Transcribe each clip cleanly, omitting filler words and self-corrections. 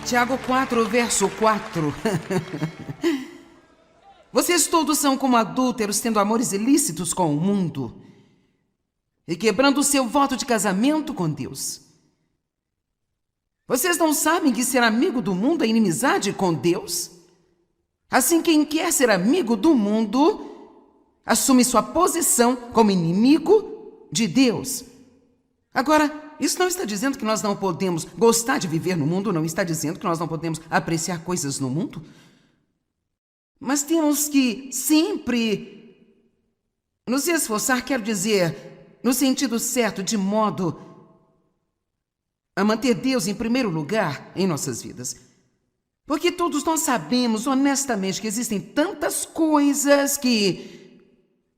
Tiago 4, verso 4. Vocês todos são como adúlteros, tendo amores ilícitos com o mundo e quebrando o seu voto de casamento com Deus. Vocês não sabem que ser amigo do mundo é inimizade com Deus? Assim, quem quer ser amigo do mundo assume sua posição como inimigo de Deus. Agora, isso não está dizendo que nós não podemos gostar de viver no mundo, não está dizendo que nós não podemos apreciar coisas no mundo. Mas temos que sempre nos esforçar, quero dizer, no sentido certo, de modo a manter Deus em primeiro lugar em nossas vidas. Porque todos nós sabemos, honestamente, que existem tantas coisas que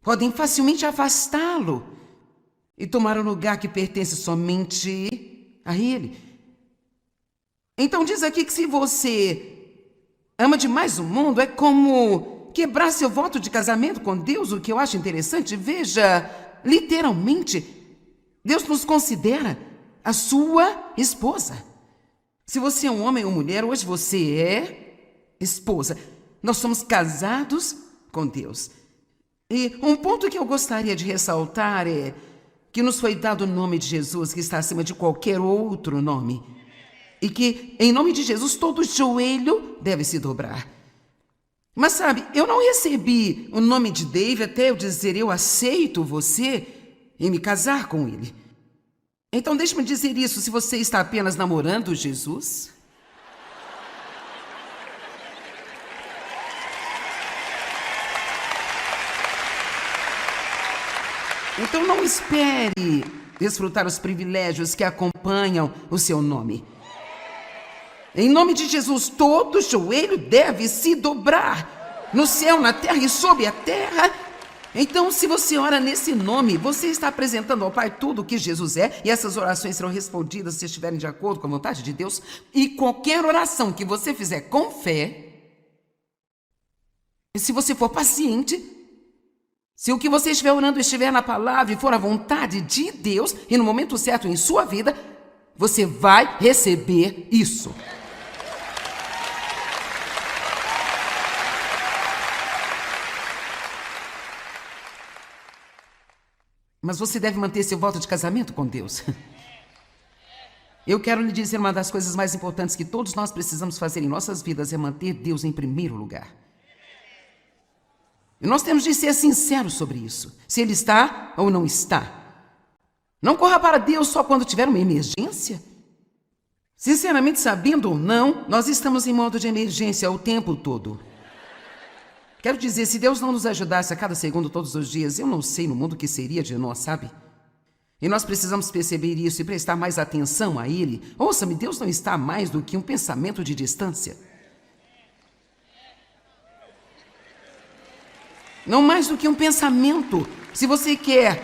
podem facilmente afastá-lo e tomar o lugar que pertence somente a Ele. Então diz aqui que se você ama demais o mundo, é como quebrar seu voto de casamento com Deus, o que eu acho interessante. Veja, literalmente, Deus nos considera a sua esposa. Se você é um homem ou mulher, hoje você é esposa. Nós somos casados com Deus. E um ponto que eu gostaria de ressaltar é que nos foi dado o nome de Jesus, que está acima de qualquer outro nome. E que, em nome de Jesus, todo joelho deve se dobrar. Mas sabe, eu não recebi o nome de David até eu dizer eu aceito você e me casar com ele. Então deixe-me dizer isso, se você está apenas namorando Jesus. Então não espere desfrutar os privilégios que acompanham o seu nome. Em nome de Jesus, todo joelho deve se dobrar, no céu, na terra e sob a terra. Então, se você ora nesse nome, você está apresentando ao Pai tudo o que Jesus é, e essas orações serão respondidas se estiverem de acordo com a vontade de Deus. E qualquer oração que você fizer com fé, e se você for paciente, se o que você estiver orando estiver na palavra e for a vontade de Deus, e no momento certo em sua vida, você vai receber isso. Mas você deve manter seu voto de casamento com Deus. Eu quero lhe dizer, uma das coisas mais importantes que todos nós precisamos fazer em nossas vidas é manter Deus em primeiro lugar. E nós temos de ser sinceros sobre isso. Se Ele está ou não está. Não corra para Deus só quando tiver uma emergência. Sinceramente, sabendo ou não, nós estamos em modo de emergência o tempo todo. Quero dizer, se Deus não nos ajudasse a cada segundo, todos os dias, eu não sei no mundo o que seria de nós, sabe? E nós precisamos perceber isso e prestar mais atenção a Ele. Ouça-me, Deus não está mais do que um pensamento de distância. Não mais do que um pensamento. Se você quer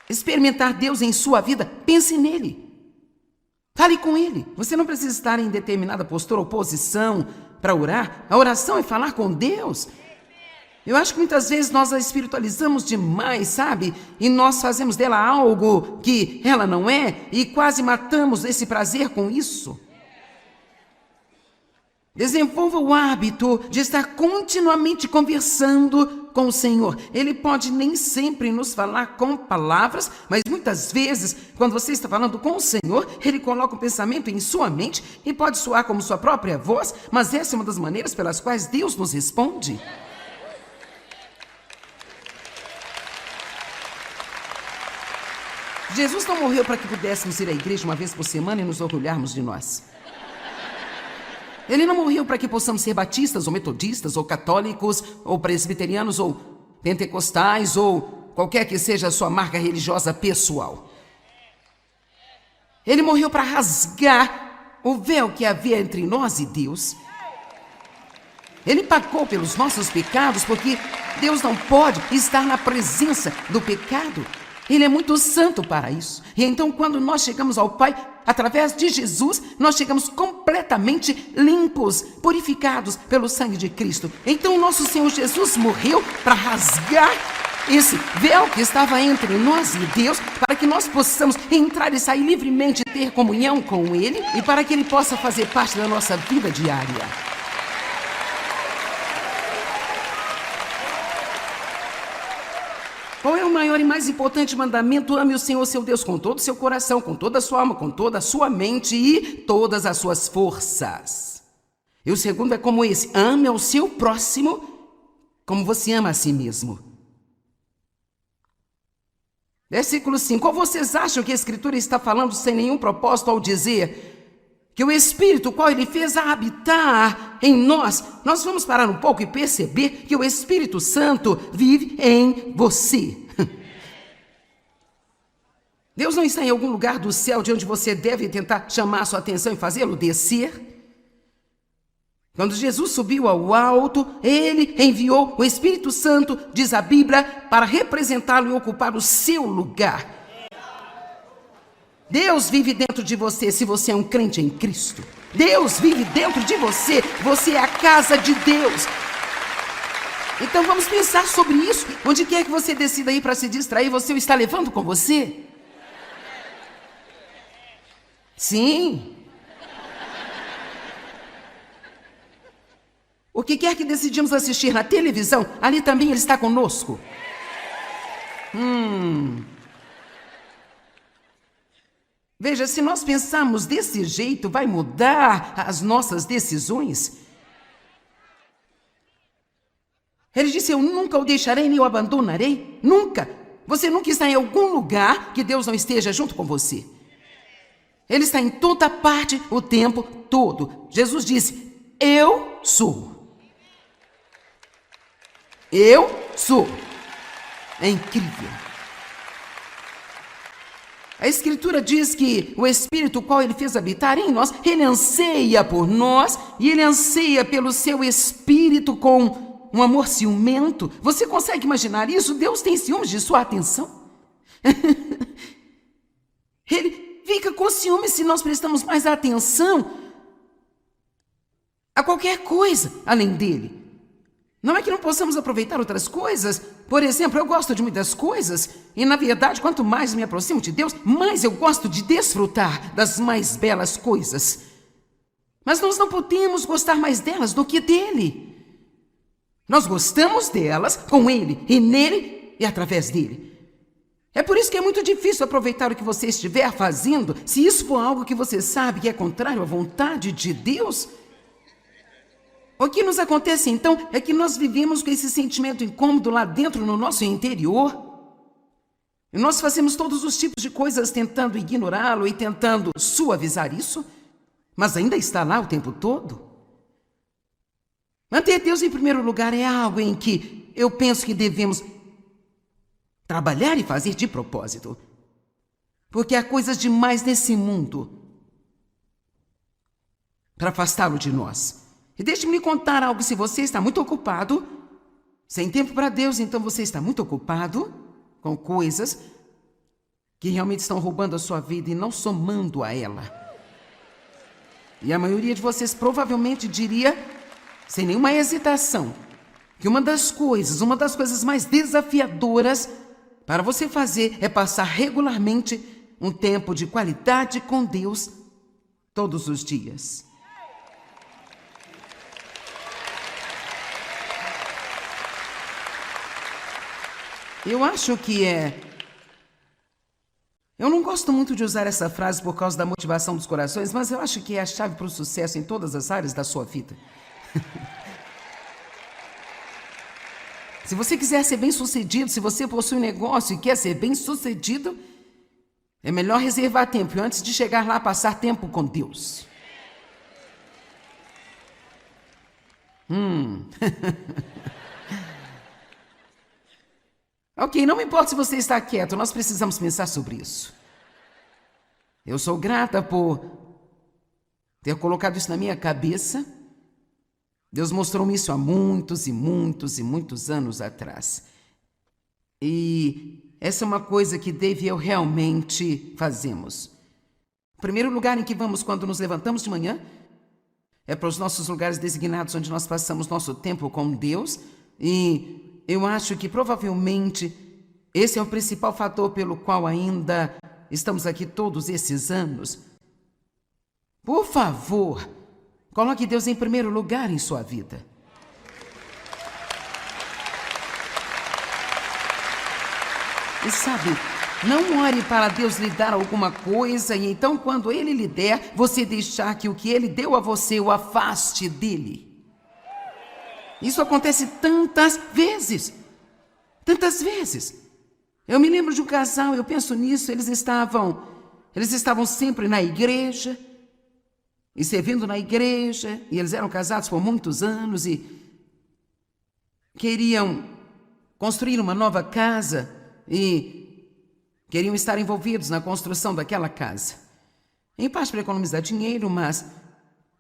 experimentar Deus em sua vida, pense nele. Fale com Ele. Você não precisa estar em determinada postura ou posição para orar. A oração é falar com Deus. Eu acho que muitas vezes nós a espiritualizamos demais, sabe? E nós fazemos dela algo que ela não é e quase matamos esse prazer com isso. Desenvolva o hábito de estar continuamente conversando com o Senhor. Ele pode nem sempre nos falar com palavras, mas muitas vezes, quando você está falando com o Senhor, Ele coloca um pensamento em sua mente e pode soar como sua própria voz, mas essa é uma das maneiras pelas quais Deus nos responde. Jesus não morreu para que pudéssemos ir à igreja uma vez por semana e nos orgulharmos de nós. Ele não morreu para que possamos ser batistas, ou metodistas, ou católicos, ou presbiterianos, ou pentecostais, ou qualquer que seja a sua marca religiosa pessoal. Ele morreu para rasgar o véu que havia entre nós e Deus. Ele pagou pelos nossos pecados, porque Deus não pode estar na presença do pecado. Ele é muito santo para isso. E então, quando nós chegamos ao Pai, através de Jesus, nós chegamos completamente limpos, purificados pelo sangue de Cristo. Então, o nosso Senhor Jesus morreu para rasgar esse véu que estava entre nós e Deus, para que nós possamos entrar e sair livremente, ter comunhão com Ele e para que Ele possa fazer parte da nossa vida diária. Qual é o maior e mais importante mandamento? Ame o Senhor, seu Deus, com todo o seu coração, com toda a sua alma, com toda a sua mente e todas as suas forças. E o segundo é como esse: ame ao seu próximo como você ama a si mesmo. Versículo 5. Ou vocês acham que a Escritura está falando sem nenhum propósito ao dizer que o Espírito, qual Ele fez a habitar em nós, nós vamos parar um pouco e perceber que o Espírito Santo vive em você. Deus não está em algum lugar do céu de onde você deve tentar chamar a sua atenção e fazê-lo descer. Quando Jesus subiu ao alto, Ele enviou o Espírito Santo, diz a Bíblia, para representá-lo e ocupar o seu lugar. Deus vive dentro de você se você é um crente em Cristo. Deus vive dentro de você, você é a casa de Deus. Então vamos pensar sobre isso. Onde quer que você decida ir para se distrair, você o está levando com você? Sim. O que quer que decidimos assistir na televisão, ali também Ele está conosco. Veja, se nós pensarmos desse jeito, vai mudar as nossas decisões. Ele disse: eu nunca o deixarei nem o abandonarei. Nunca. Você nunca está em algum lugar que Deus não esteja junto com você. Ele está em toda parte o tempo todo. Jesus disse: eu sou. Eu sou. É incrível. A Escritura diz que o Espírito, qual Ele fez habitar em nós, Ele anseia por nós e Ele anseia pelo seu Espírito com um amor ciumento. Você consegue imaginar isso? Deus tem ciúmes de sua atenção. Ele fica com ciúmes se nós prestamos mais atenção a qualquer coisa além dele. Não é que não possamos aproveitar outras coisas. Por exemplo, eu gosto de muitas coisas e, na verdade, quanto mais me aproximo de Deus, mais eu gosto de desfrutar das mais belas coisas. Mas nós não podemos gostar mais delas do que dele. Nós gostamos delas com Ele, e nele e através dele. É por isso que é muito difícil aproveitar o que você estiver fazendo, se isso for algo que você sabe que é contrário à vontade de Deus. O que nos acontece então é que nós vivemos com esse sentimento incômodo lá dentro no nosso interior. E nós fazemos todos os tipos de coisas tentando ignorá-lo e tentando suavizar isso, mas ainda está lá o tempo todo. Manter Deus em primeiro lugar é algo em que eu penso que devemos trabalhar e fazer de propósito. Porque há coisas demais nesse mundo para afastá-lo de nós. E deixe-me lhe contar algo: se você está muito ocupado, sem tempo para Deus, então você está muito ocupado com coisas que realmente estão roubando a sua vida e não somando a ela. E a maioria de vocês provavelmente diria, sem nenhuma hesitação, que uma das coisas mais desafiadoras para você fazer é passar regularmente um tempo de qualidade com Deus todos os dias. Eu acho que eu não gosto muito de usar essa frase por causa da motivação dos corações, mas eu acho que é a chave para o sucesso em todas as áreas da sua vida. Se você quiser ser bem-sucedido, se você possui um negócio e quer ser bem-sucedido, é melhor reservar tempo e antes de chegar lá, passar tempo com Deus. Ok, não me importa se você está quieto, nós precisamos pensar sobre isso. Eu sou grata por ter colocado isso na minha cabeça. Deus mostrou-me isso há muitos e muitos e muitos anos atrás. E essa é uma coisa que Dave e eu realmente fazemos. O primeiro lugar em que vamos quando nos levantamos de manhã é para os nossos lugares designados onde nós passamos nosso tempo com Deus. E eu acho que provavelmente esse é o principal fator pelo qual ainda estamos aqui todos esses anos. Por favor, coloque Deus em primeiro lugar em sua vida. E sabe, não ore para Deus lhe dar alguma coisa e então quando Ele lhe der, você deixar que o que Ele deu a você o afaste dele. Isso acontece tantas vezes. Tantas vezes. Eu me lembro de um casal, eu penso nisso, eles estavam sempre na igreja e servindo na igreja, e eles eram casados por muitos anos e queriam construir uma nova casa e queriam estar envolvidos na construção daquela casa. Em parte para economizar dinheiro, mas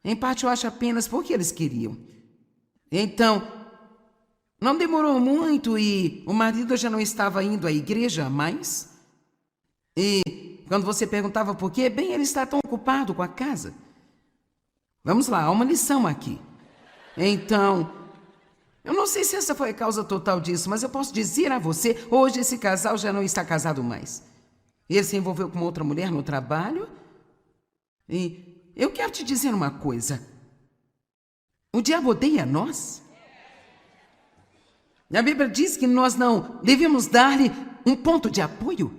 em parte eu acho apenas porque eles queriam. Então, não demorou muito e o marido já não estava indo à igreja mais. E quando você perguntava por quê, bem, ele está tão ocupado com a casa. Vamos lá, há uma lição aqui. Então, eu não sei se essa foi a causa total disso, mas eu posso dizer a você, hoje esse casal já não está casado mais. Ele se envolveu com outra mulher no trabalho. E eu quero te dizer uma coisa. O diabo odeia nós. A Bíblia diz que nós não devemos dar-lhe um ponto de apoio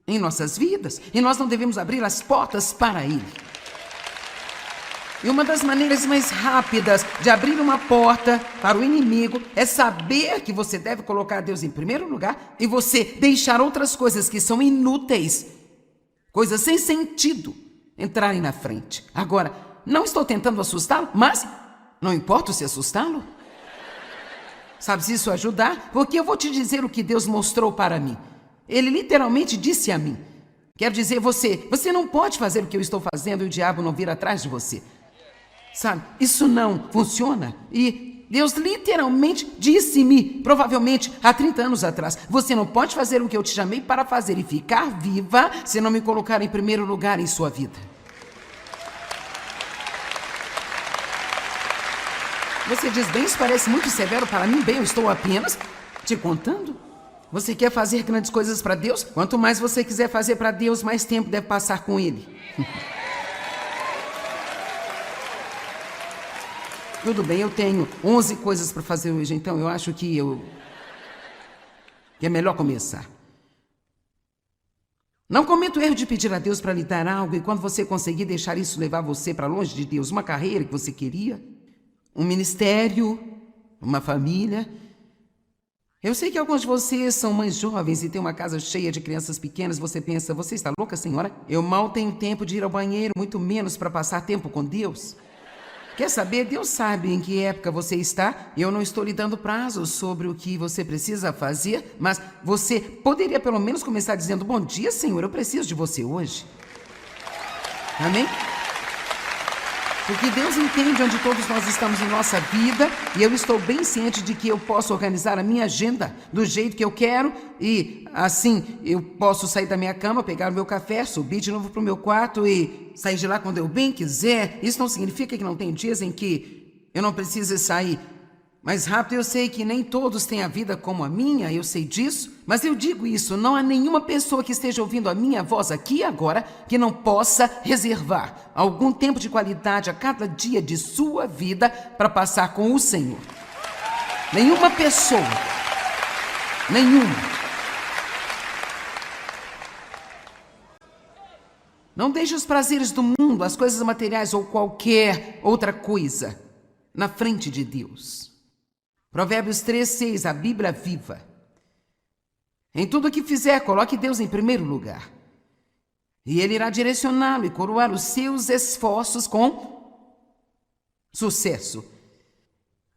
em nossas vidas. E nós não devemos abrir as portas para ele. E uma das maneiras mais rápidas de abrir uma porta para o inimigo é saber que você deve colocar Deus em primeiro lugar e você deixar outras coisas que são inúteis, coisas sem sentido, entrarem na frente. Agora, não estou tentando assustá-lo, mas não importa se assustá-lo. Sabe se isso ajudar? Porque eu vou te dizer o que Deus mostrou para mim. Ele literalmente disse a mim. Quero dizer, você não pode fazer o que eu estou fazendo e o diabo não vir atrás de você. Sabe, isso não funciona. E Deus literalmente disse-me, provavelmente há 30 anos atrás, você não pode fazer o que eu te chamei para fazer e ficar viva se não me colocar em primeiro lugar em sua vida. Você diz, bem, isso parece muito severo para mim. Bem, eu estou apenas te contando. Você quer fazer grandes coisas para Deus? Quanto mais você quiser fazer para Deus, mais tempo deve passar com Ele. Tudo bem, eu tenho 11 coisas para fazer hoje, então eu acho que é melhor começar. Não cometa o erro de pedir a Deus para lhe dar algo e quando você conseguir deixar isso levar você para longe de Deus, uma carreira que você queria, um ministério, uma família. Eu sei que alguns de vocês são mães jovens e têm uma casa cheia de crianças pequenas. Você pensa, você está louca, senhora? Eu mal tenho tempo de ir ao banheiro, muito menos para passar tempo com Deus. Quer saber? Deus sabe em que época você está. Eu não estou lhe dando prazos sobre o que você precisa fazer, mas você poderia pelo menos começar dizendo, bom dia, Senhor, eu preciso de você hoje. Amém? Porque Deus entende onde todos nós estamos em nossa vida e eu estou bem ciente de que eu posso organizar a minha agenda do jeito que eu quero e assim eu posso sair da minha cama, pegar o meu café, subir de novo para o meu quarto e sair de lá quando eu bem quiser. Isso não significa que não tem dias em que eu não precise sair mais rápido. Eu sei que nem todos têm a vida como a minha, eu sei disso, mas eu digo isso, não há nenhuma pessoa que esteja ouvindo a minha voz aqui agora que não possa reservar algum tempo de qualidade a cada dia de sua vida para passar com o Senhor. Nenhuma pessoa. Nenhuma. Não deixe os prazeres do mundo, as coisas materiais ou qualquer outra coisa na frente de Deus. Provérbios 3:6, a Bíblia viva. Em tudo o que fizer, coloque Deus em primeiro lugar. E Ele irá direcioná-lo e coroar os seus esforços com sucesso.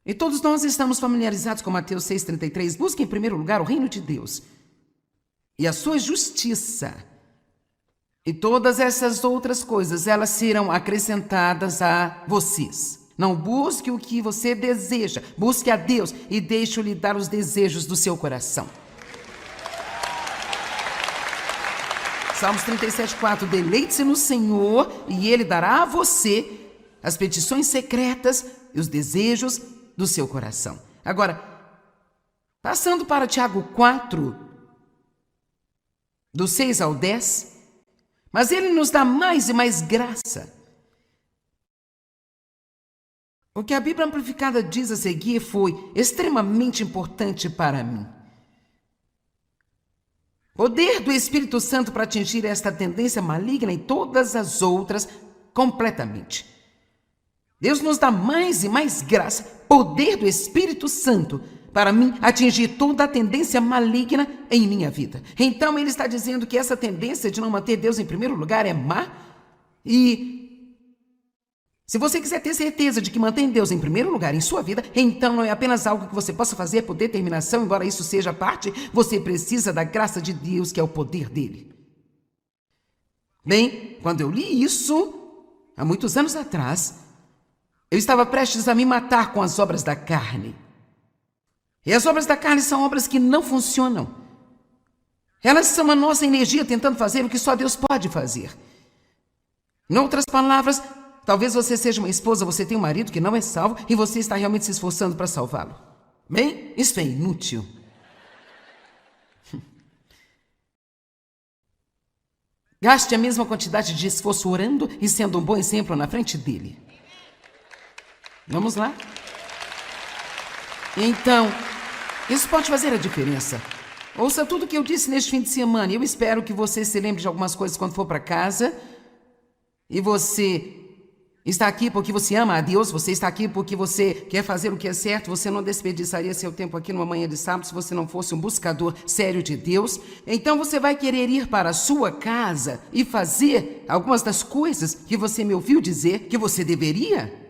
E todos nós estamos familiarizados com Mateus 6:33. Busque em primeiro lugar o reino de Deus e a sua justiça. E todas essas outras coisas, elas serão acrescentadas a vocês. Não busque o que você deseja, busque a Deus e deixe-o lhe dar os desejos do seu coração. Salmos 37:4, deleite-se no Senhor e Ele dará a você as petições secretas e os desejos do seu coração. Agora, Passando para Tiago 4, do 6 ao 10, mas ele nos dá mais e mais graça. O que a Bíblia Amplificada diz a seguir foi extremamente importante para mim. Poder do Espírito Santo para atingir esta tendência maligna e todas as outras completamente. Deus nos dá mais e mais graça, poder do Espírito Santo para mim atingir toda a tendência maligna em minha vida. Então ele está dizendo que essa tendência de não manter Deus em primeiro lugar é má. E se você quiser ter certeza de que mantém Deus em primeiro lugar em sua vida, então não é apenas algo que você possa fazer por determinação, embora isso seja parte, você precisa da graça de Deus, que é o poder dele. Bem, quando eu li isso, há muitos anos atrás, eu estava prestes a me matar com as obras da carne. E as obras da carne são obras que não funcionam. Elas são a nossa energia tentando fazer o que só Deus pode fazer. Em outras palavras, talvez você seja uma esposa, você tem um marido que não é salvo e você está realmente se esforçando para salvá-lo. Bem, isso é inútil. Gaste a mesma quantidade de esforço orando e sendo um bom exemplo na frente dele. Vamos lá? Então, isso pode fazer a diferença. Ouça tudo o que eu disse neste fim de semana. Eu espero que você se lembre de algumas coisas quando for para casa. E você está aqui porque você ama a Deus, você está aqui porque você quer fazer o que é certo, você não desperdiçaria seu tempo aqui numa manhã de sábado se você não fosse um buscador sério de Deus. Então você vai querer ir para a sua casa e fazer algumas das coisas que você me ouviu dizer que você deveria.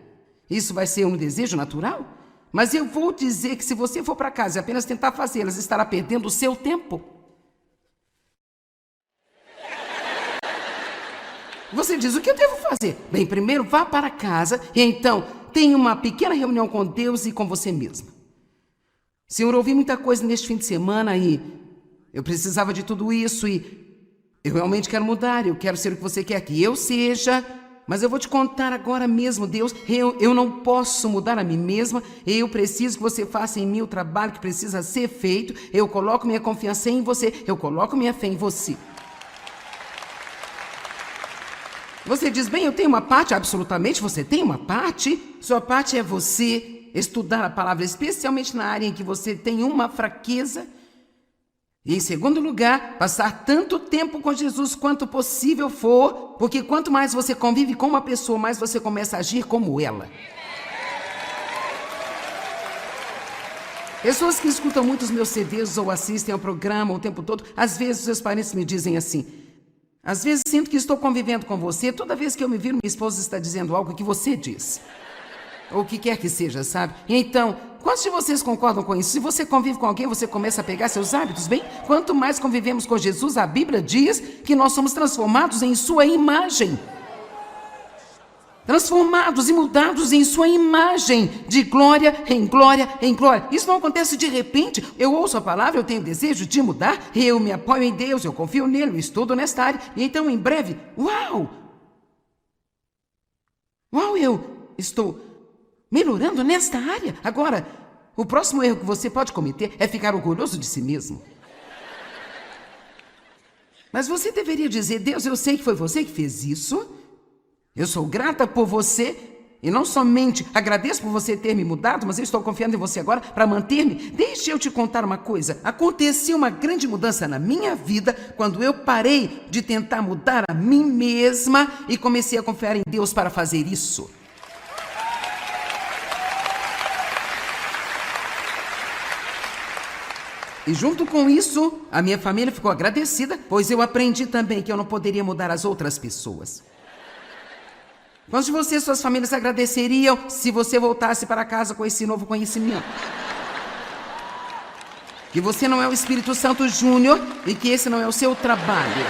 Isso vai ser um desejo natural? Mas eu vou dizer que se você for para casa e apenas tentar fazê-las, estará perdendo o seu tempo. Você diz, o que eu devo fazer? Bem, primeiro vá para casa e então tenha uma pequena reunião com Deus e com você mesma. Senhor, eu ouvi muita coisa neste fim de semana e eu precisava de tudo isso e eu realmente quero mudar, eu quero ser o que você quer que eu seja. Mas eu vou te contar agora mesmo, Deus, eu não posso mudar a mim mesma, eu preciso que você faça em mim o trabalho que precisa ser feito, eu coloco minha confiança em você, eu coloco minha fé em você. Você diz, bem, eu tenho uma parte, absolutamente, você tem uma parte, sua parte é você estudar a palavra, especialmente na área em que você tem uma fraqueza. E em segundo lugar, passar tanto tempo com Jesus quanto possível for, porque quanto mais você convive com uma pessoa, mais você começa a agir como ela. Pessoas que escutam muitos meus CDs ou assistem ao programa o tempo todo, às vezes seus parentes me dizem assim, às vezes sinto que estou convivendo com você, toda vez que eu me viro, minha esposa está dizendo algo que você diz. Ou o que quer que seja, sabe? E então, quantos de vocês concordam com isso? Se você convive com alguém, você começa a pegar seus hábitos, bem? Quanto mais convivemos com Jesus, a Bíblia diz que nós somos transformados em sua imagem. Transformados e mudados em sua imagem, de glória em glória em glória. Isso não acontece de repente. Eu ouço a palavra, eu tenho desejo de mudar, eu me apoio em Deus, eu confio nele, eu estudo nesta área. E então, em breve, uau, eu estou melhorando nesta área. Agora, o próximo erro que você pode cometer é ficar orgulhoso de si mesmo. Mas você deveria dizer, Deus, eu sei que foi você que fez isso. Eu sou grata por você e não somente agradeço por você ter me mudado, mas eu estou confiando em você agora para manter-me. Deixa eu te contar uma coisa. Aconteceu uma grande mudança na minha vida quando eu parei de tentar mudar a mim mesma e comecei a confiar em Deus para fazer isso. E junto com isso, a minha família ficou agradecida, pois eu aprendi também que eu não poderia mudar as outras pessoas. Quantos de vocês e suas famílias agradeceriam se você voltasse para casa com esse novo conhecimento? Que você não é o Espírito Santo Júnior e que esse não é o seu trabalho.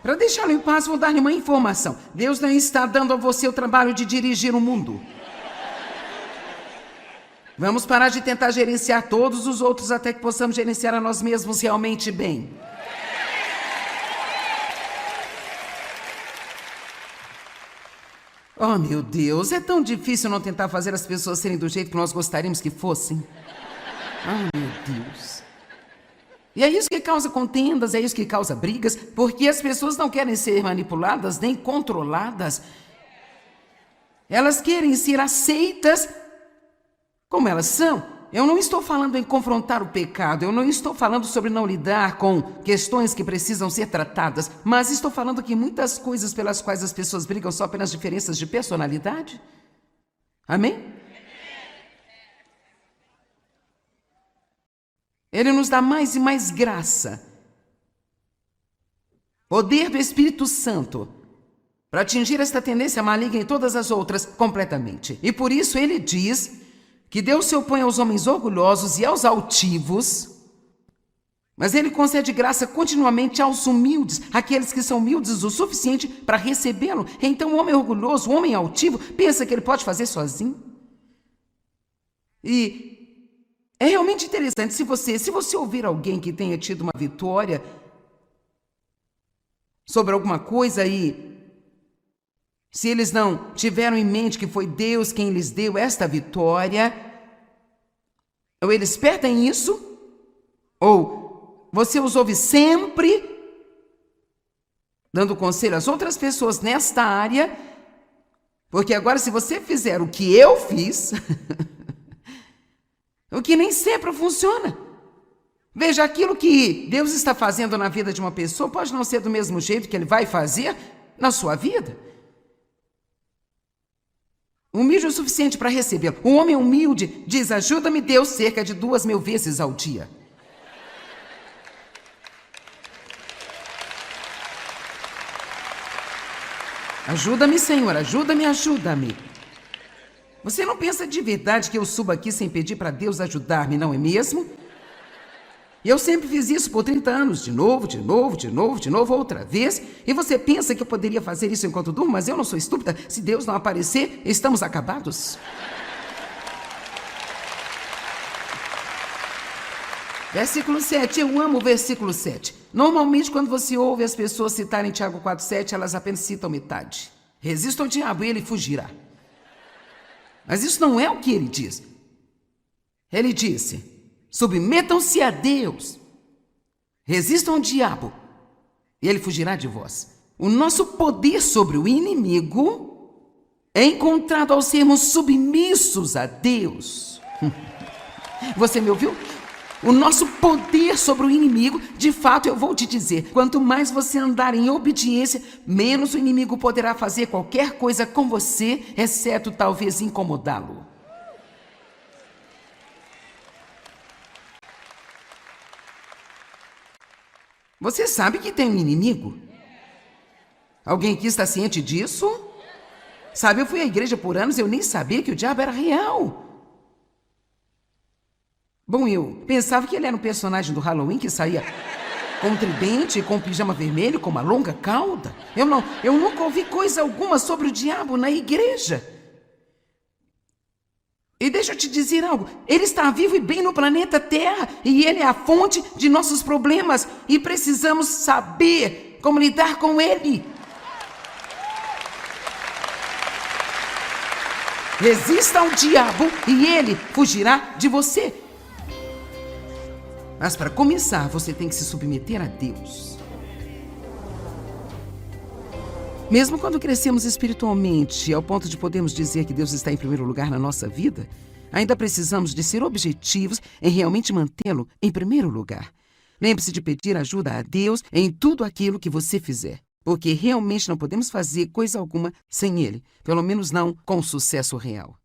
Para deixá-lo em paz, vou dar-lhe uma informação. Deus não está dando a você o trabalho de dirigir o mundo. Vamos parar de tentar gerenciar todos os outros até que possamos gerenciar a nós mesmos realmente bem. Oh, meu Deus, é tão difícil não tentar fazer as pessoas serem do jeito que nós gostaríamos que fossem. Ah, meu Deus. E é isso que causa contendas, é isso que causa brigas, porque as pessoas não querem ser manipuladas nem controladas. Elas querem ser aceitas como elas são. Eu não estou falando em confrontar o pecado, eu não estou falando sobre não lidar com questões que precisam ser tratadas, mas estou falando que muitas coisas pelas quais as pessoas brigam são apenas diferenças de personalidade. Amém? Ele nos dá mais e mais graça, poder do Espírito Santo, para atingir esta tendência maligna e todas as outras completamente. E por isso ele diz que Deus se opõe aos homens orgulhosos e aos altivos, mas ele concede graça continuamente aos humildes, aqueles que são humildes o suficiente para recebê-lo. Então o homem orgulhoso, o homem altivo, pensa que ele pode fazer sozinho. E é realmente interessante, se você ouvir alguém que tenha tido uma vitória sobre alguma coisa e se eles não tiveram em mente que foi Deus quem lhes deu esta vitória, ou eles perdem isso, ou você os ouve sempre dando conselho às outras pessoas nesta área, porque agora se você fizer o que eu fiz, o que nem sempre funciona. Veja, aquilo que Deus está fazendo na vida de uma pessoa pode não ser do mesmo jeito que Ele vai fazer na sua vida. Humilde o suficiente para recebê-lo. Um homem humilde diz: ajuda-me, Deus, cerca de 2.000 vezes ao dia. Ajuda-me, Senhor, ajuda-me, ajuda-me. Você não pensa de verdade que eu subo aqui sem pedir para Deus ajudar-me, não é mesmo? E eu sempre fiz isso por 30 anos, de novo, outra vez. E você pensa que eu poderia fazer isso enquanto durmo, mas eu não sou estúpida. Se Deus não aparecer, estamos acabados. Versículo 7, eu amo o versículo 7. Normalmente, quando você ouve as pessoas citarem Tiago 4,7, elas apenas citam metade. Resista ao diabo e ele fugirá. Mas isso não é o que ele diz. Ele disse: submetam-se a Deus, resistam ao diabo, e ele fugirá de vós. O nosso poder sobre o inimigo é encontrado ao sermos submissos a Deus. Você me ouviu? O nosso poder sobre o inimigo, de fato, eu vou te dizer, quanto mais você andar em obediência, menos o inimigo poderá fazer qualquer coisa com você, exceto talvez incomodá-lo. Você sabe que tem um inimigo? Alguém aqui está ciente disso? Sabe, eu fui à igreja por anos e eu nem sabia que o diabo era real. Bom, eu pensava que ele era um personagem do Halloween que saía com um tridente, com um pijama vermelho, com uma longa cauda. Eu nunca ouvi coisa alguma sobre o diabo na igreja. E deixa eu te dizer algo, ele está vivo e bem no planeta Terra, e ele é a fonte de nossos problemas, e precisamos saber como lidar com ele. Resista ao diabo e ele fugirá de você. Mas para começar, você tem que se submeter a Deus. Mesmo quando crescemos espiritualmente, ao ponto de podermos dizer que Deus está em primeiro lugar na nossa vida, ainda precisamos de ser objetivos em realmente mantê-lo em primeiro lugar. Lembre-se de pedir ajuda a Deus em tudo aquilo que você fizer, porque realmente não podemos fazer coisa alguma sem Ele, pelo menos não com sucesso real.